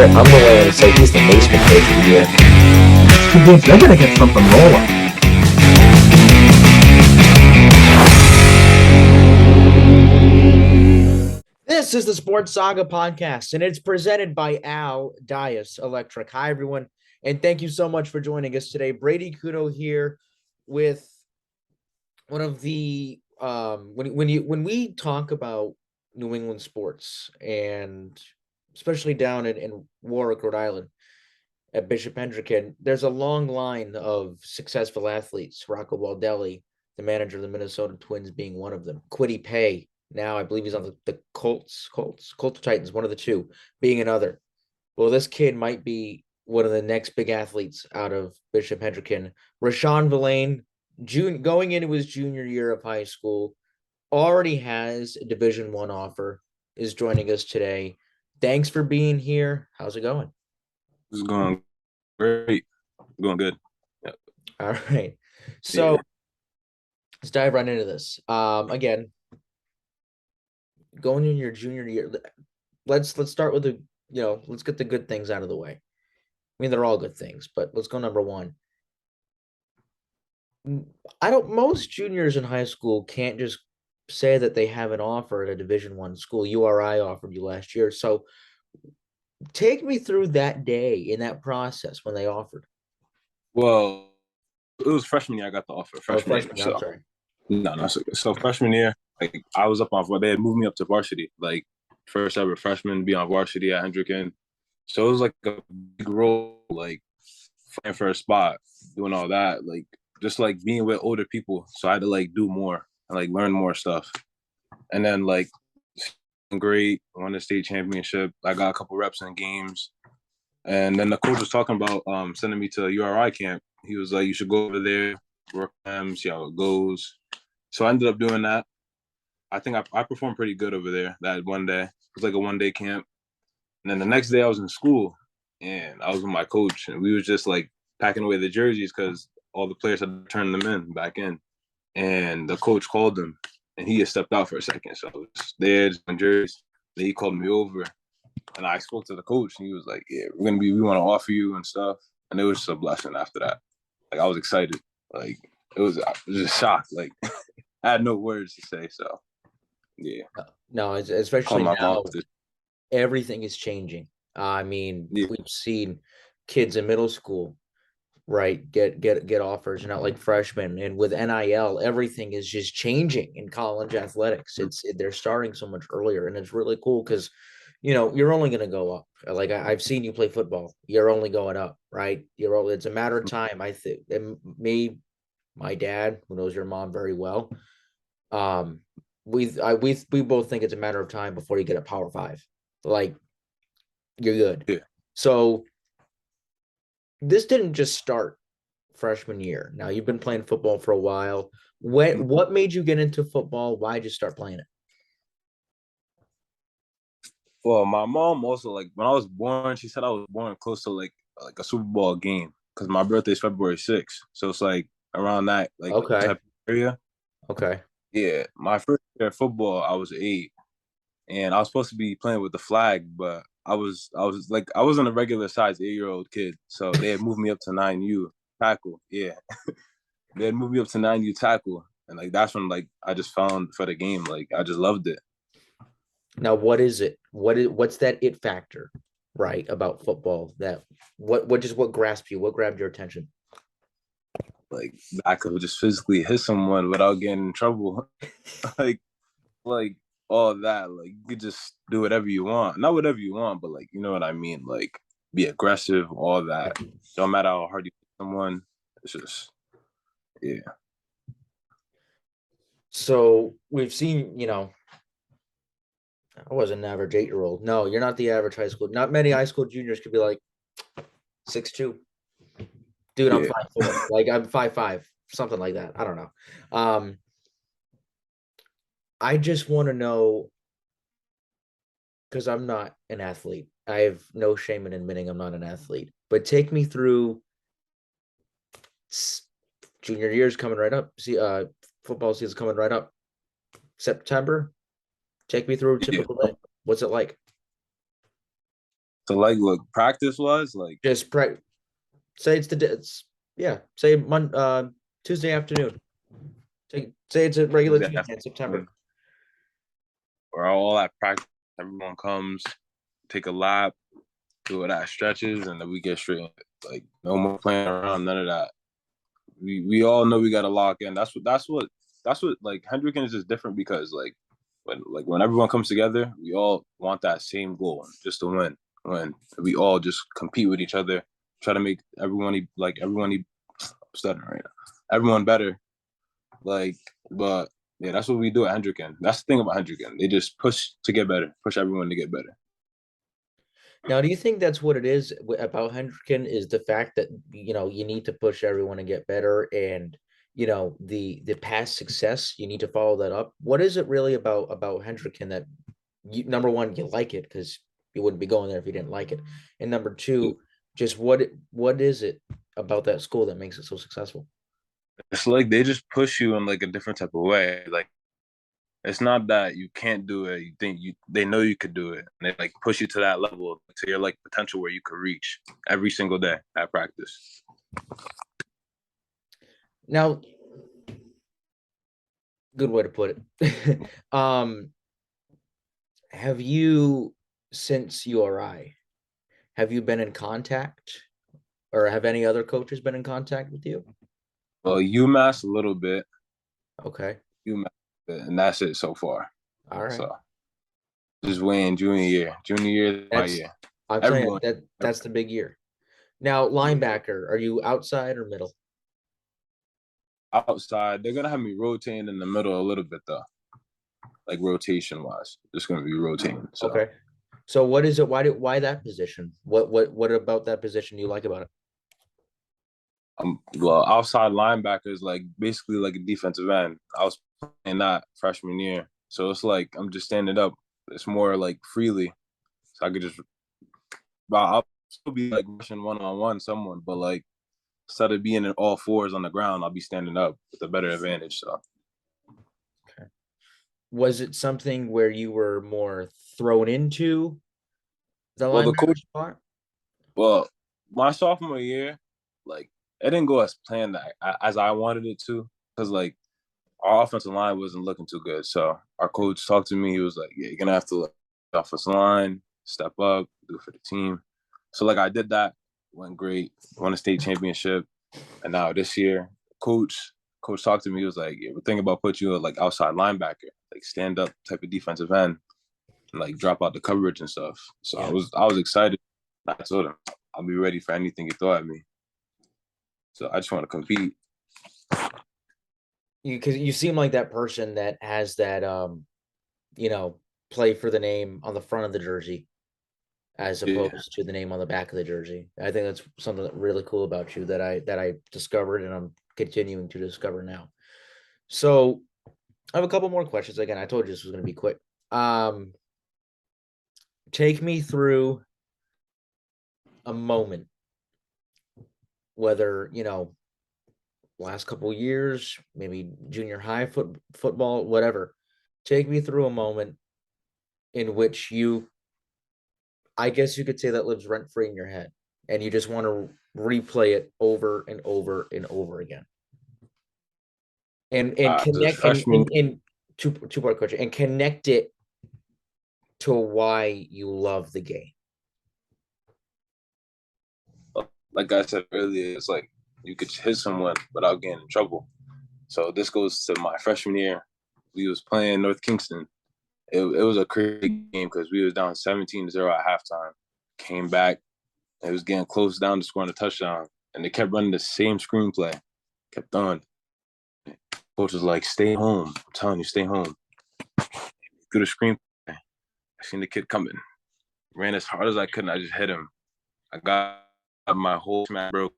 I'm willing to say he's the basement coach of the year. They're going to get something rolling. This is the Sports Saga podcast, and it's presented by Al Dias Electric. Hi, everyone, and thank you so much for joining us today. Brady Kudo here with one of the when we talk about New England sports, and especially down in Warwick, Rhode Island, at Bishop Hendricken, there's a long line of successful athletes. Rocco Baldelli, the manager of the Minnesota Twins, being one of them. Quiddy Pay, now I believe he's on the Colts Titans, one of the two, being another. Well, this kid might be one of the next big athletes out of Bishop Hendricken. RUSHAUNE Vilane, going into his junior year of high school, already has a Division I offer, is joining us today. Thanks for being here. How's it going? It's going great. Going good. Yep. All right. So let's dive right into this. Again, going in your junior year, let's start with let's get the good things out of the way. I mean, they're all good things, but let's go number one. Most juniors in high school can't just say that they have an offer at a Division I school. URI offered you last year. So take me through that day in that process when they offered. Well, it was freshman year I got the offer. Freshman year. I'm sorry. No. So freshman year, like I was they had moved me up to varsity, like first ever freshman, be on varsity at Hendricken. So it was like a big role, like fighting for a spot, doing all that, like just like being with older people. So I had to like do more and like learn more stuff. And then like great, won the state championship. I got a couple reps in games. And then the coach was talking about sending me to URI camp. He was like, you should go over there, work with them, see how it goes. So I ended up doing that. I think I performed pretty good over there that one day. It was like a one-day camp. And then the next day I was in school, and I was with my coach, and we was just like packing away the jerseys because all the players had turned them back in. And the coach called them, and he had stepped out for a second. So I was there, just in jerseys. Then he called me over, and I spoke to the coach, and he was like, yeah, we want to offer you and stuff. And it was just a blessing after that. Like, I was excited. Like, I was just shocked. Like, I had no words to say. So, yeah. No, especially now, everything is changing. I mean, we've seen kids in middle school, right, get offers, not like freshmen. And with NIL, everything is just changing in college athletics. They're starting so much earlier, and it's really cool because you're only going to go up. Like I've seen you play football. You're only going up, right? It's a matter of time. I think my dad, who knows your mom very well, we both think it's a matter of time before you get a Power 5. Like, you're good. Yeah. So this didn't just start freshman year. Now you've been playing football for a while. What made you get into football? Why'd you start playing it? Well, my mom also, like, when I was born, she said I was born close to like a Super Bowl game because my birthday is February 6th. So it's like around that type of area. Okay. Yeah. My first year of football, I was 8, and I was supposed to be playing with the flag, but I wasn't a regular size 8-year-old kid. So they had moved me up to 9U tackle. Yeah. They had moved me up to 9U tackle. And like that's when like I just found for the game. Like I just loved it. Now, what is it? What's that it factor, right, about football? That what grasped you? What grabbed your attention? Like I could just physically hit someone without getting in trouble. like all that. Like you could just do whatever you want. Not whatever you want, but like you know what I mean? Like be aggressive, all that. Don't matter how hard you hit someone. It's just So we've seen, I was an average 8-year-old. No, you're not the average high school. Not many high school juniors could be like 6'2". Dude, I'm 5'4". Like I'm 5'5", something like that. I don't know. I just want to know, because I'm not an athlete. I have no shame in admitting I'm not an athlete. But take me through junior year's coming right up. See, football season's coming right up. September. Take me through a typical day. What's it like? So like, look, practice was like, Just say say Tuesday afternoon. Say it's a regular Tuesday Tuesday in September. afternoon, we're all at practice. Everyone comes, take a lap, do it at stretches, and then we get straight. Like no more playing around, none of that. We all know we got to lock in. That's what like Hendricken is just different because when everyone comes together, we all want that same goal, just to win. When we all just compete with each other, try to make everyone stuttering right now, everyone better. Like, but yeah, that's what we do at Hendricken. That's the thing about Hendricken. They just push to get better, push everyone to get better. Now, do you think that's what it is about Hendricken is the fact that you need to push everyone and get better, and the past success you need to follow that up? What is it really about Hendricken that number one, you like it because you wouldn't be going there if you didn't like it, and number two, just what is it about that school that makes it so successful? It's like they just push you in like a different type of way. Like it's not that you can't do it. You think they know you could do it, and they like push you to that level to your like potential where you could reach every single day at practice. Now, good way to put it. Have you, since URI, have you been in contact, or have any other coaches been in contact with you? Well, UMass a little bit, Okay. UMass, and that's it so far. All right. So just waiting junior year, my That's year. I'm telling you Everyone that's the big year. Now, linebacker, are you outside or middle? outside, they're gonna have me rotating in the middle a little bit though, like rotation wise. Just gonna be rotating. So Okay. So what is it? Why that position? What about that position you like about it? well, outside linebacker is like basically like a defensive end. I was playing that freshman year, so it's like I'm just standing up. It's more like freely, so I could just. But I'll still be like rushing one on one someone, but like instead of being in all fours on the ground, I'll be standing up with a better advantage. So Okay. Was it something where you were more thrown into the well, the linebacker coach, spot? well, my sophomore year, like it didn't go as planned as I wanted it to, because like our offensive line wasn't looking too good. So our coach talked to me. He was like, "Yeah, you're gonna have to look at the offensive line, step up, do it for the team." So like I did that, went great, won a state championship, and now this year, coach talked to me. He was like, "Yeah, we're thinking about putting you at like outside linebacker, like stand up type of defensive end, and like drop out the coverage and stuff." So Yeah. I was excited. I told him I'll be ready for anything you throw at me. So I just want to compete. Because you seem like that person that has that play for the name on the front of the jersey as Yeah. opposed to the name on the back of the jersey. I think that's something really cool about you that I discovered and I'm continuing to discover now. So I have a couple more questions. Again, I told you this was going to be quick. Take me through a moment, whether last couple of years, maybe junior high football, whatever. Take me through a moment in which I guess you could say that lives rent free in your head, and you just want to replay it over and over and over again, and As a connect freshman, and two-part question and connect it to why you love the game. like I said earlier, it's like you could hit someone without getting in trouble. So this goes to my freshman year. We was playing North Kingston. It was a crazy game because we was down 17-0 at halftime. Came back. It was getting close down to scoring a touchdown. And they kept running the same screenplay. Kept throwing. Coach was like, "Stay home. I'm telling you, stay home." Through the screenplay. I seen the kid coming. Ran as hard as I could, and I just hit him. I got my whole smack broke.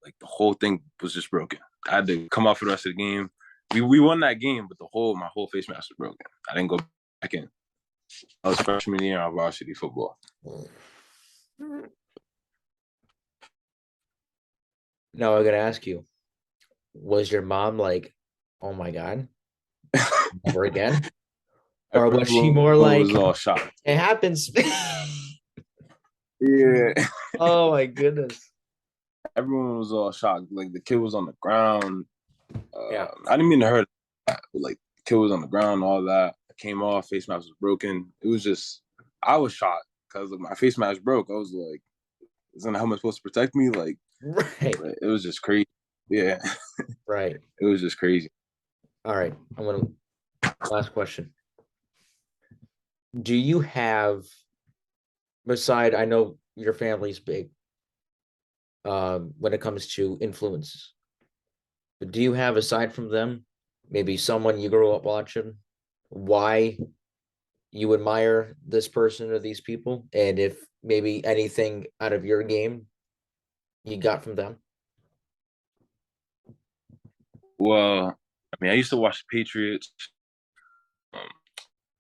Like the whole thing was just broken. I had to come out for the rest of the game. We won that game, but my whole face mask was broken. I didn't go back in. I was freshman year on varsity football. Now I'm gonna ask you, was your mom like, "Oh my God, never again," or was she Everyone more like, was all shocked. "It happens"? Yeah. Oh my goodness. Everyone was all shocked. Like the kid was on the ground. Yeah. I didn't mean to hurt that, but like the kid was on the ground, all that. I came off, face mask was broken. It was just I was shocked because like, my face mask broke. I was like, isn't the helmet supposed to protect me? Like Right. it was just crazy. Yeah. Right. It was just crazy. All right. Last question. Do you have, beside, I know your family's big, when it comes to influences, but do you have, aside from them, maybe someone you grew up watching, why you admire this person or these people, and if maybe anything out of your game you got from them? Well, I mean, I used to watch the Patriots. Um,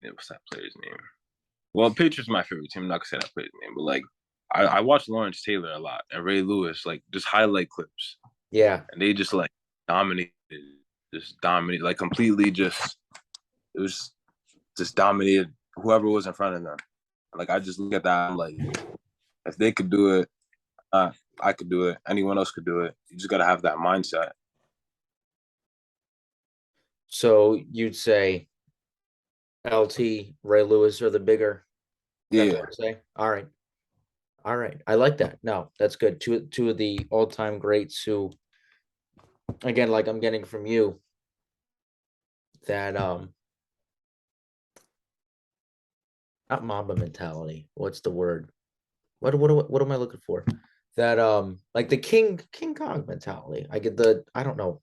yeah, what's that player's name? Well, Patriots is my favorite team. I'm not gonna say that player's name, but like I watch Lawrence Taylor a lot and Ray Lewis, like just highlight clips, Yeah. and they just like dominated, just dominated, like completely just it was just dominated whoever was in front of them. Like I just look at that, I'm like, if they could do it, I could do it. Anyone else could do it. You just gotta have that mindset. So you'd say LT, Ray Lewis are the bigger. That's Yeah, what I say. All right. All right. I like that. No, that's good. Two of the all-time greats who, again, like I'm getting from you, that not Mamba mentality. What's the word? What am I looking for? That like the King Kong mentality. I don't know.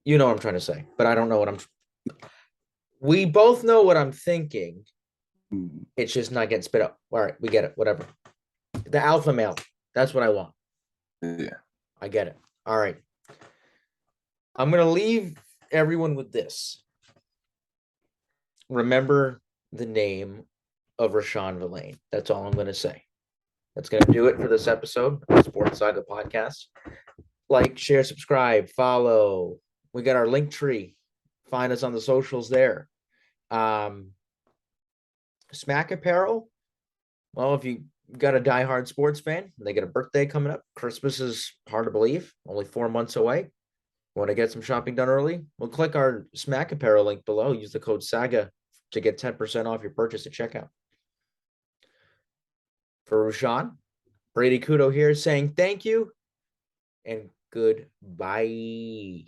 You know what I'm trying to say, but I don't know what I'm we both know what I'm thinking. It's just not getting spit up. All right, we get it. Whatever. The alpha male. That's what I want. yeah. I get it. All right. I'm gonna leave everyone with this. Remember the name of RUSHAUNE Vilane. That's all I'm gonna say. That's gonna do it for this episode of Sports Saga Podcast. Like, share, subscribe, follow. We got our link tree. Find us on the socials there. Smack Apparel. Well, if you got a diehard sports fan, they get a birthday coming up. Christmas is hard to believe, only 4 months away. Want to get some shopping done early? Well, click our Smack Apparel link below. Use the code SAGA to get 10% off your purchase at checkout. For Rushaun, Brady Kudo here saying thank you and goodbye.